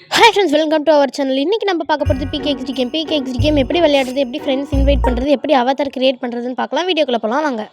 Hi friends, welcome to our channel. இன்றைக்கி நம்ம பார்க்க போகிறது பிகேஎக்ஸ்டி கேம். பிகேஎக்ஸ்டி கேம் எப்படி விளையாடுறது, எப்படி ஃப்ரெண்ட்ஸ் இன்வைட் பண்ணுறது, எப்படி அவதார் கிரியேட் பண்ணுறதுன்னு பார்க்கலாம். வீடியோக்குள்ளே போகலாம் வாங்க.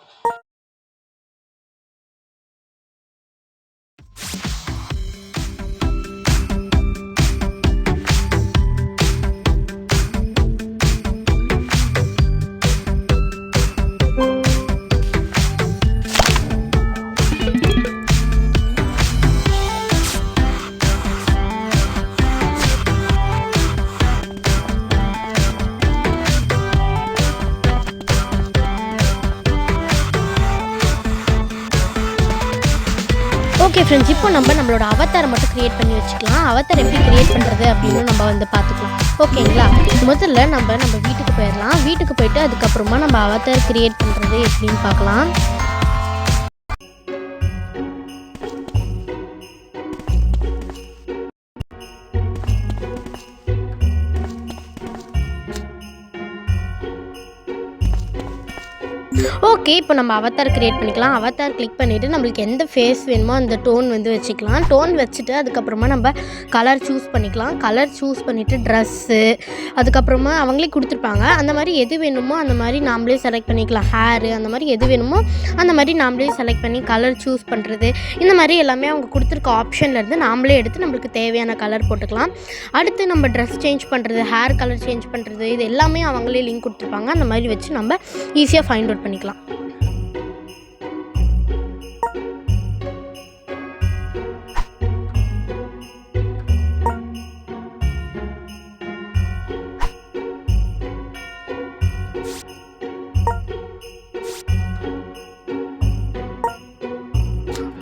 ஓகே ஃப்ரெண்ட்ஸ், இப்போ நம்மளோட அவதாரை மட்டும் க்ரியேட் பண்ணி வச்சுக்கலாம். அவதார் எப்படி க்ரியேட் பண்ணுறது அப்படின்னு நம்ம பார்த்துக்கலாம். ஓகேங்களா? முதல்ல நம்ம வீட்டுக்கு போயிடலாம். வீட்டுக்கு போயிட்டு அதுக்கப்புறமா நம்ம அவதார் க்ரியேட் பண்ணுறது எப்படின்னு பார்க்கலாம். ஓகே, இப்போ நம்ம அவதார் க்ரியேட் பண்ணிக்கலாம். அவதார் கிளிக் பண்ணிவிட்டு நம்மளுக்கு எந்த ஃபேஸ் வேணுமோ அந்த டோன் வச்சுக்கலாம். டோன் வச்சுட்டு அதுக்கப்புறமா நம்ம கலர் சூஸ் பண்ணிக்கலாம். கலர் சூஸ் பண்ணிவிட்டு ட்ரெஸ்ஸு அதுக்கப்புறமா அவங்களே கொடுத்துருப்பாங்க. அந்த மாதிரி எது வேணுமோ அந்த மாதிரி நாம்ளே செலக்ட் பண்ணிக்கலாம். ஹேரு அந்த மாதிரி எது வேணுமோ அந்த மாதிரி நாம்ளே செலக்ட் பண்ணி கலர் சூஸ் பண்ணுறது, இந்த மாதிரி எல்லாமே அவங்க கொடுத்துருக்க ஆப்ஷன்லேருந்து நாம்ளே எடுத்து நம்மளுக்கு தேவையான கலர் போட்டுக்கலாம். அடுத்து நம்ம ட்ரெஸ் சேஞ்ச் பண்ணுறது, ஹேர் கலர் சேஞ்ச் பண்ணுறது, இது எல்லாமே அவங்களே லிங்க் கொடுத்துருப்பாங்க. அந்த மாதிரி வச்சு நம்ம ஈஸியாக ஃபைண்ட் அவுட் பண்ணிக்கலாம்.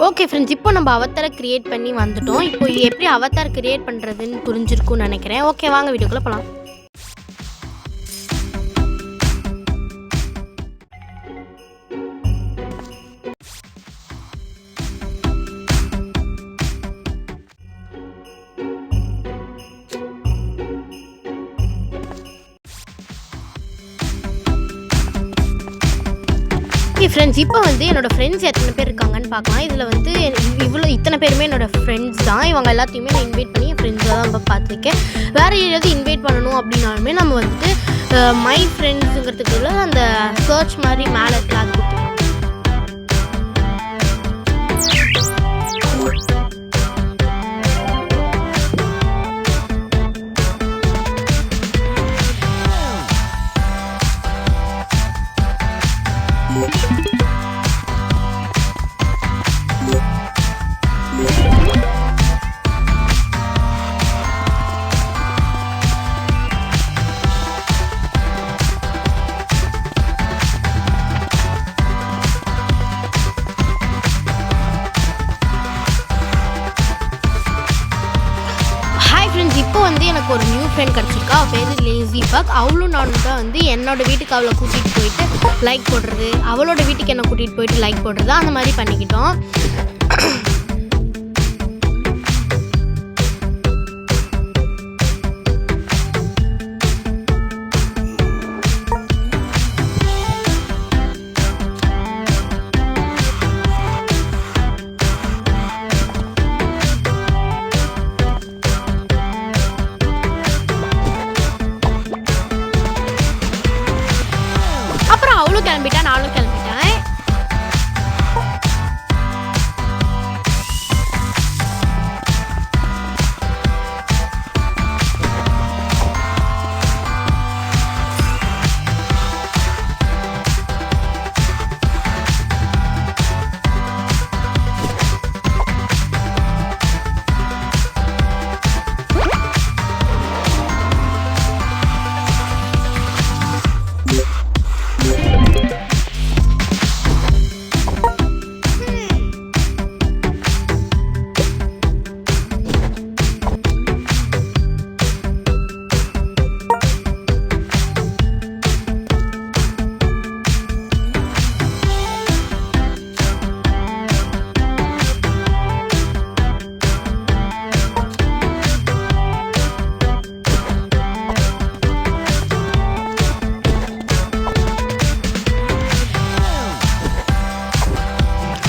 ஓகே ஃப்ரெண்ட்ஸ், இப்போ நம்ம அவதாரை க்ரியேட் பண்ணி வந்துட்டோம். இப்போ எப்படி அவதார் க்ரியேட் பண்ணுறதுன்னு புரிஞ்சிருக்கும்னு நினைக்கிறேன். ஓகே, வாங்க வீடியோக்குள்ளே போகலாம். ஓகே ஃப்ரெண்ட்ஸ், இப்போ என்னோடய ஃப்ரெண்ட்ஸ் எத்தனை பேர் இருக்காங்கன்னு பார்க்கலாம். இதில் இத்தனை பேருமே என்னோடய ஃப்ரெண்ட்ஸ் தான். இவங்க எல்லாத்தையுமே நான் இன்வைட் பண்ணி என் ஃப்ரெண்ட்ஸாக தான் பார்த்துருக்கேன். வேறு ஏதாவது இன்வைட் பண்ணணும் அப்படின்னாலுமே நம்ம மை ஃப்ரெண்ட்ஸுங்கிறதுக்குள்ள அந்த சர்ச் மாதிரி மேலே கிளாஸ் கொடுத்துருக்கோம். இப்போ எனக்கு ஒரு நியூ ஃப்ரெண்ட் கிடச்சிருக்கா. அவள் பேர் லேசி பக். அவளும் நானும் தான் என்னோடய வீட்டுக்கு அவளை கூட்டிகிட்டு போயிட்டு லைக் போடுறது, அவளோட வீட்டுக்கு என்னை கூட்டிகிட்டு போயிட்டு லைக் போடுறது, அந்த மாதிரி பண்ணிக்கிட்டோம். அவளும் கிளம்பிட்டா, நானும் கிளம்பிட்டேன்.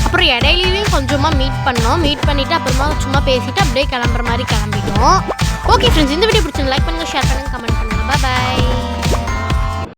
அப்புறம் இடையிலையும் கொஞ்சமாக மீட் பண்ணோம். மீட் பண்ணிவிட்டு அப்புறமா சும்மா பேசிவிட்டு அப்படியே கிளம்புற மாதிரி கிளம்பிட்டோம். ஓகே ஃப்ரெண்ட்ஸ், இந்த வீடியோ பிடிச்சிருந்தா லைக் பண்ணுங்கள், ஷேர் பண்ணுங்கள்.